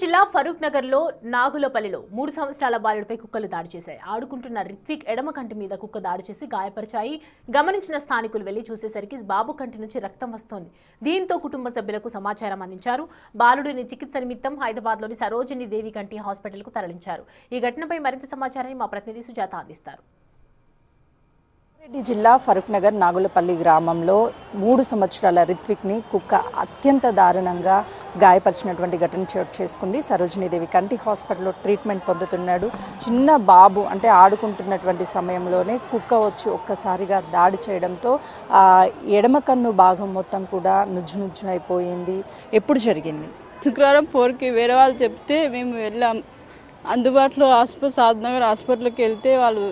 జిల్లా ఫరూక్ నగర్ లో నాగులపల్లిలో 3 సంవత్సరాల బాలుడిపై కుక్కలు దాడి చేశాయి. ఆడుకుంటున్న రిత్విక్ ఎడమ కంటి మీద కుక్క దాడి చేసి గాయపరిచాయి. గమనించిన స్థానికులు వెళ్లి చూసేసరికి బాబు కంటి నుంచి రక్తం వస్తోంది. దీంతో కుటుంబ సభ్యులకు సమాచారం అందించారు. బాలుడిని చికిత్స నిమిత్తం హైదరాబాద్లోని సరోజిని దేవి కంటి హాస్పిటల్కు తరలించారు. ఈ ఘటనపై మరింత సమాచారాన్ని మా ప్రతినిధి సుజాత అందిస్తారు. రెడ్డి జిల్లా ఫరూక్ నగర్ నాగులపల్లి గ్రామంలో 3 సంవత్సరాల రిత్విక్ని కుక్క అత్యంత దారుణంగా గాయపరిచినటువంటి ఘటన చోటు చేసుకుంది. సరోజినీదేవి కంటి హాస్పిటల్లో ట్రీట్మెంట్ పొందుతున్నాడు. చిన్న బాబు అంటే ఆడుకుంటున్నటువంటి సమయంలోనే కుక్క వచ్చి ఒక్కసారిగా దాడి చేయడంతో ఎడమ కన్ను భాగం మొత్తం కూడా నుజ్జు అయిపోయింది. ఎప్పుడు జరిగింది? శుక్రవారం 4కి వేరే వాళ్ళు చెప్తే మేము వెళ్ళాం. అందుబాటులో సాద్నగర్ హాస్పిటల్కి వెళ్తే వాళ్ళు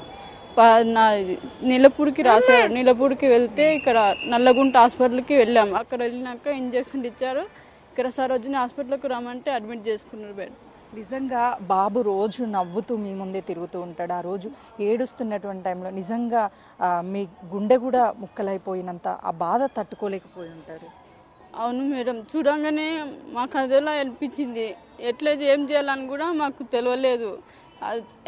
నీలపూడికి రాశారు. నీలపూడికి వెళ్తే ఇక్కడ నల్లగుంట హాస్పిటల్కి వెళ్ళాం. అక్కడ వెళ్ళినాక ఇంజక్షన్ ఇచ్చారు. ఇక్కడ సరోజిని హాస్పిటల్కి రమ్మంటే అడ్మిట్ చేసుకున్నారు. బెడ్ నిజంగా బాబు రోజు నవ్వుతూ మీ ముందే తిరుగుతూ ఉంటాడు. ఆ రోజు ఏడుస్తున్నటువంటి టైంలో నిజంగా మీ గుండె కూడా ముక్కలైపోయినంత ఆ బాధ తట్టుకోలేకపోయి ఉంటారు. అవును మేడం, చూడంగానే మాకు అదేలా అనిపించింది. ఎట్లా ఏం చేయాలని కూడా మాకు తెలియలేదు.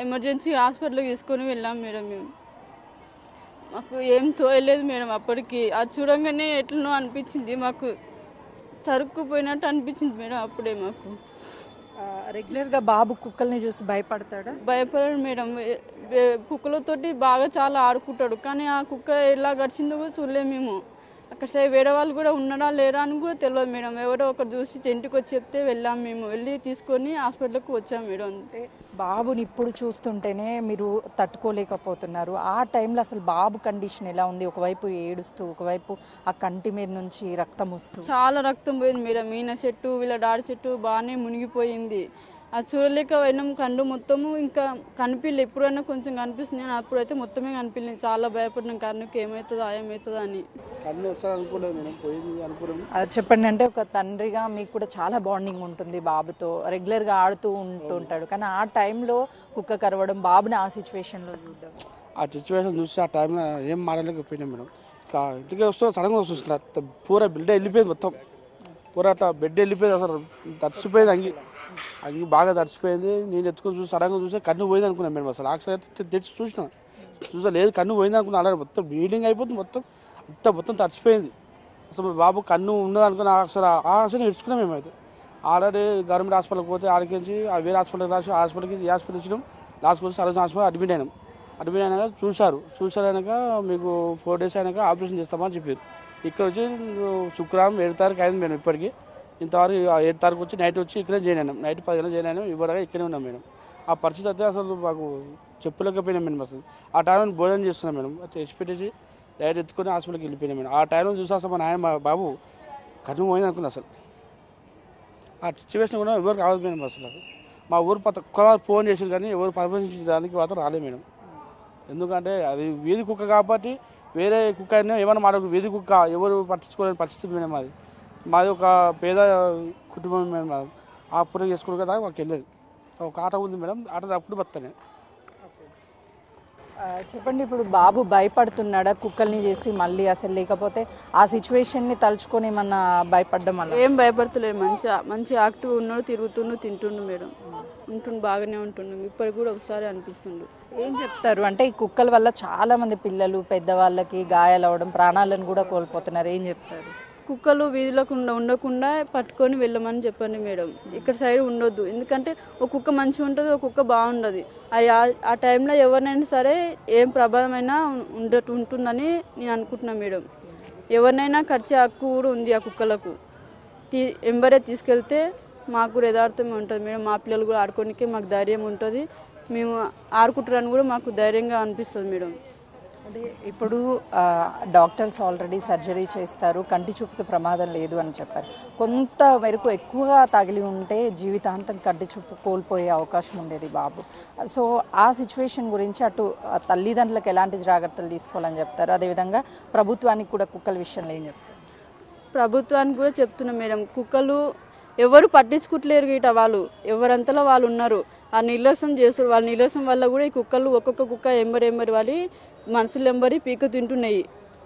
ఎమర్జెన్సీ హాస్పిటల్కి తీసుకొని వెళ్ళాం మేడం. మేము మాకు ఏం తోయలేదు మేడం. అప్పటికి అది చూడంగానే ఎట్లనో అనిపించింది. మాకు తరుక్కుపోయినట్టు అనిపించింది మేడం. అప్పుడే మాకు రెగ్యులర్గా బాబు కుక్కల్ని చూసి భయపడతాడా? భయపడాడు మేడం. కుక్కలతోటి బాగా చాలా ఆడుకుంటాడు. కానీ ఆ కుక్క ఎలా గడిచిందో కూడా చూడలేము మేము. అక్కడ వేరే వాళ్ళు కూడా ఉన్నారా లేరా అని కూడా తెలియదు మేడం. ఎవరో ఒకరు చూసి ఇంటికి వచ్చి చెప్తే వెళ్ళాం. మేము వెళ్ళి తీసుకొని హాస్పిటల్కి వచ్చాం మేడం. అంటే బాబుని ఇప్పుడు చూస్తుంటేనే మీరు తట్టుకోలేకపోతున్నారు. ఆ టైంలో అసలు బాబు కండిషన్ ఎలా ఉంది? ఒకవైపు ఏడుస్తూ, ఒకవైపు ఆ కంటి మీద నుంచి రక్తం వస్తూ. చాలా రక్తం పోయింది మేడం. ఈయన చెట్టు వీళ్ళ డాడి చెట్టు బాగానే మునిగిపోయింది. అది చూడలేక పోయినాం. కండు మొత్తము ఇంకా కనిపించలేదు. ఎప్పుడైనా కొంచెం కనిపిస్తుంది. నేను అప్పుడైతే మొత్తమే కనిపించలేదు. చాలా భయపడినాం. కన్నుకి ఏమవుతుందా ఏమవుతుందా అని. చెప్పండి. అంటే ఒక తండ్రిగా మీకు కూడా చాలా బాండింగ్ ఉంటుంది బాబుతో. రెగ్యులర్గా ఆడుతూ ఉంటుంటాడు. కానీ ఆ టైంలో కుక్క కరవడం, బాబుని ఆ సిచ్యువేషన్లో చూడడం, ఆ సిచ్యువేషన్ చూసి ఆ టైంలో ఏం మాట్లాడలేకపోయినాం మేడం. ఇట్లా ఇంటికి వస్తూ సడన్గా వస్తుంది. పూర బిడ్డ వెళ్ళిపోయింది. మొత్తం పూర అట్లా బెడ్ వెళ్ళిపోయింది. అసలు తడిచిపోయింది. అంగి బాగా తడిచిపోయింది. నేను ఎత్తుకొని చూసి సడన్గా చూస్తే కన్ను పోయింది అనుకున్నాను మేడం. అసలు యాక్చువల్ అయితే తెచ్చి చూసా లేదు కన్ను పోయింది అనుకున్నా. అలాగే మొత్తం బ్లీడింగ్ అయిపోతుంది. మొత్తం తడిచిపోయింది. అసలు బాబు కన్ను ఉన్నది అనుకున్నా. అసలు ఇడ్చుకున్నాం మేమైతే. ఆల్రెడీ గవర్నమెంట్ హాస్పిటల్కి పోతే ఆడికించి వేరే హాస్పిటల్కి రాసి హాస్పిటల్కి ఈ హాస్పిటల్ ఇచ్చినాం. లాస్ట్ వచ్చి సరోజిని హాస్పిటల్ అడ్మిట్ అయినాక చూసారైనాక మీకు 4 days అయినాక ఆపరేషన్ చేస్తామని చెప్పారు. ఇక్కడ వచ్చి శుక్రవారం 7 తారీఖు అయింది మేడం. ఇప్పటికీ ఇంతవరకు 7 తారీఖు వచ్చి నైట్ వచ్చి ఇక్కడే జాయిన్ అయినాం. నైట్ 10 గంటలకు జాయిన్ అయినాం. ఇవ్వడగా ఇక్కడే ఉన్నాం మేడం. ఆ పరిస్థితి అయితే అసలు మాకు చెప్పలేకపోయినాం మేడం. అసలు ఆ టైంలో భోజనం చేస్తున్నాం మేడం. తెచ్చి పెట్టేసి డైరెక్ట్ ఎత్తుకొని హాస్పిటల్కి వెళ్ళిపోయినాం మేడం. ఆ టైంలో చూసి అసలు మా బాబు కన్ను పోయింది అనుకున్నా. అసలు ఆ సిచ్యువేషన్ కూడా ఎవరు కావాలి మేడం. అసలు మా ఊరు ఒక్కవారు ఫోన్ చేసారు కానీ ఎవరు పర్మిషించడానికి మాత్రం రాలేదు మేడం. ఎందుకంటే అది వీధి కుక్క కాబట్టి వేరే కుక్క అయినా ఏమైనా మాట వీధి కుక్క ఎవరు పట్టించుకోలేని పరిస్థితి మేడం. మాది ఒక పేద కుటుంబం మేడం. ఆ పూర చేసుకోవడం కదా మాకు వెళ్ళేది. ఒక ఆట ఉంది మేడం. ఆట అప్పుడు బతాను. చెప్పండి, ఇప్పుడు బాబు భయపడుతున్నాడా కుక్కల్ని చేసి మళ్ళీ? అసలు లేకపోతే ఆ సిచ్యువేషన్ని తలుచుకొని ఏమన్నా భయపడ్డం? అలా ఏం భయపడతలేదు. మంచి యాక్టివ్ ఉన్నాడు. తింటుండు మేడం. బాగానే ఉంటుండు. ఇప్పటికి కూడా ఒకసారి అనిపిస్తుండు. ఏం చెప్తారు అంటే ఈ కుక్కల వల్ల చాలా మంది పిల్లలు పెద్దవాళ్ళకి గాయాలు అవ్వడం, ప్రాణాలను కూడా కోల్పోతున్నారు. ఏం చెప్తారు? కుక్కలు వీధిలోకి ఉండకుండా పట్టుకొని వెళ్ళమని చెప్పండి మేడం. ఇక్కడ సైడ్ ఉండొద్దు. ఎందుకంటే ఒక కుక్క మంచిగా ఉంటుంది, ఒక కుక్క బాగుండదు. ఆ టైంలో ఎవరినైనా సరే ఏం ప్రభావమైనా ఉంటుందని నేను అనుకుంటున్నాను మేడం. ఎవరినైనా కరిచే హక్కు కూడా ఉంది ఆ కుక్కలకు. ఎంబరే తీసుకెళ్తే మాకు కూడా యథార్థమే ఉంటుంది మేడం. మా పిల్లలు కూడా ఆడుకోనికే మాకు ధైర్యం ఉంటుంది. మేము ఆడుకుంటారని కూడా మాకు ధైర్యంగా అనిపిస్తుంది మేడం. అంటే ఇప్పుడు డాక్టర్స్ ఆల్రెడీ సర్జరీ చేస్తారు. కంటి చూపుకి ప్రమాదం లేదు అని చెప్పారు. కొంత మేరకు ఎక్కువగా తగిలి ఉంటే జీవితాంతం కంటి చూపు కోల్పోయే అవకాశం ఉండేది బాబు. సో ఆ సిచ్యువేషన్ గురించి అటు తల్లిదండ్రులకు ఎలాంటి జాగ్రత్తలు తీసుకోవాలని చెప్తారు? అదేవిధంగా ప్రభుత్వానికి కూడా కుక్కల విషయంలో ఏం చెప్తారు? ప్రభుత్వానికి కూడా చెప్తున్నాం మేడం. కుక్కలు ఎవరు పట్టించుకుంటలేరు గిట. వాళ్ళు ఎవరంతలో వాళ్ళు ఉన్నారు. ఆ నిర్లక్ష్యం చేస్తారు. వాళ్ళ నిర్లక్ష్యం వల్ల కూడా ఈ కుక్కలు ఒక్కొక్క కుక్క ఎంబరి వాళ్ళు మనుషులు ఎంబరి పీక తింటున్నాయి.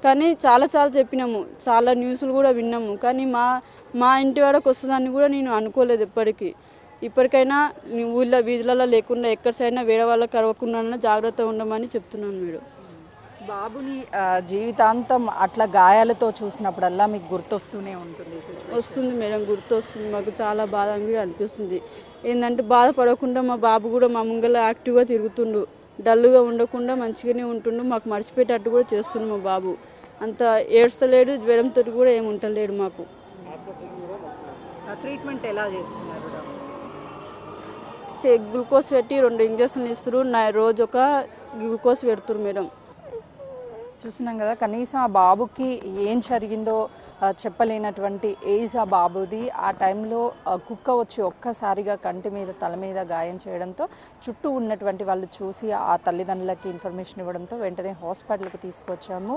కానీ చాలా చెప్పినాము, చాలా న్యూస్లు కూడా విన్నాము. కానీ మా ఇంటి వరకు వస్తుందని కూడా నేను అనుకోలేదు ఎప్పటికీ. ఇప్పటికైనా ఊళ్ళో వీధులలో లేకుండా ఎక్కడికైనా వేరే వాళ్ళకి కరవకుండా జాగ్రత్తగా ఉండమని చెప్తున్నాను మేడం. బాబుని జీవితాంతం అట్లా గాయాలతో చూసినప్పుడల్లా మీకు గుర్తొస్తూనే ఉంటుంది? వస్తుంది మేడం, గుర్తు వస్తుంది. మాకు చాలా బాధ అనిపిస్తుంది. ఏంటంటే బాధపడకుండా మా బాబు కూడా మా ముంగల యాక్టివ్గా తిరుగుతుండు, డల్గా ఉండకుండా మంచిగానే ఉంటుండు. మాకు మర్చిపోయేటట్టు కూడా చేస్తుండు మా బాబు. అంత ఏడ్స్తలేడు, జ్వరంతో కూడా ఏమి ఉంటలేడు. మాకు ట్రీట్మెంట్ ఎలా చేస్తున్నారు? గ్లూకోజ్ పెట్టి 2 ఇంజక్షన్లు ఇస్తారు, రోజు ఒక గ్లూకోజ్ పెడుతురు మేడం. చూస్తున్నాం కదా, కనీసం ఆ బాబుకి ఏం జరిగిందో చెప్పలేనటువంటి ఏజ్ ఆ బాబుది. ఆ టైంలో కుక్క వచ్చి ఒక్కసారిగా కంటి మీద తల మీద గాయం చేయడంతో చుట్టూ ఉన్నటువంటి వాళ్ళు చూసి ఆ తల్లిదండ్రులకి ఇన్ఫర్మేషన్ ఇవ్వడంతో వెంటనే హాస్పిటల్కి తీసుకొచ్చాము.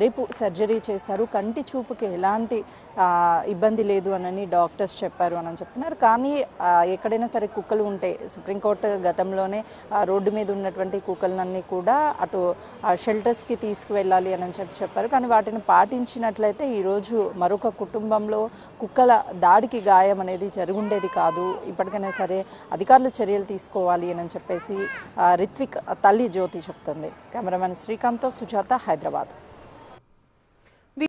రేపు సర్జరీ చేస్తారు, కంటి చూపుకి ఎలాంటి ఇబ్బంది లేదు అని డాక్టర్స్ చెప్పారు అని చెప్తున్నారు. కానీ ఎక్కడైనా సరే కుక్కలు ఉంటే సుప్రీంకోర్టు గతంలోనే రోడ్డు మీద ఉన్నటువంటి కుక్కలన్నీ కూడా అటు షెల్టర్స్కి తీసుకువెళ్ళాలి అని చెప్పారు. కానీ వాటిని పాటించినట్లయితే ఈరోజు మరొక కుటుంబంలో కుక్కల దాడికి గాయం అనేది జరుగుండేది కాదు. ఇప్పటికైనా సరే అధికారులు చర్యలు తీసుకోవాలి అని చెప్పేసి రిత్విక్ తల్లి జ్యోతి చెప్తుంది. కెమెరామెన్ శ్రీకాంత్తో సుజాత, హైదరాబాద్.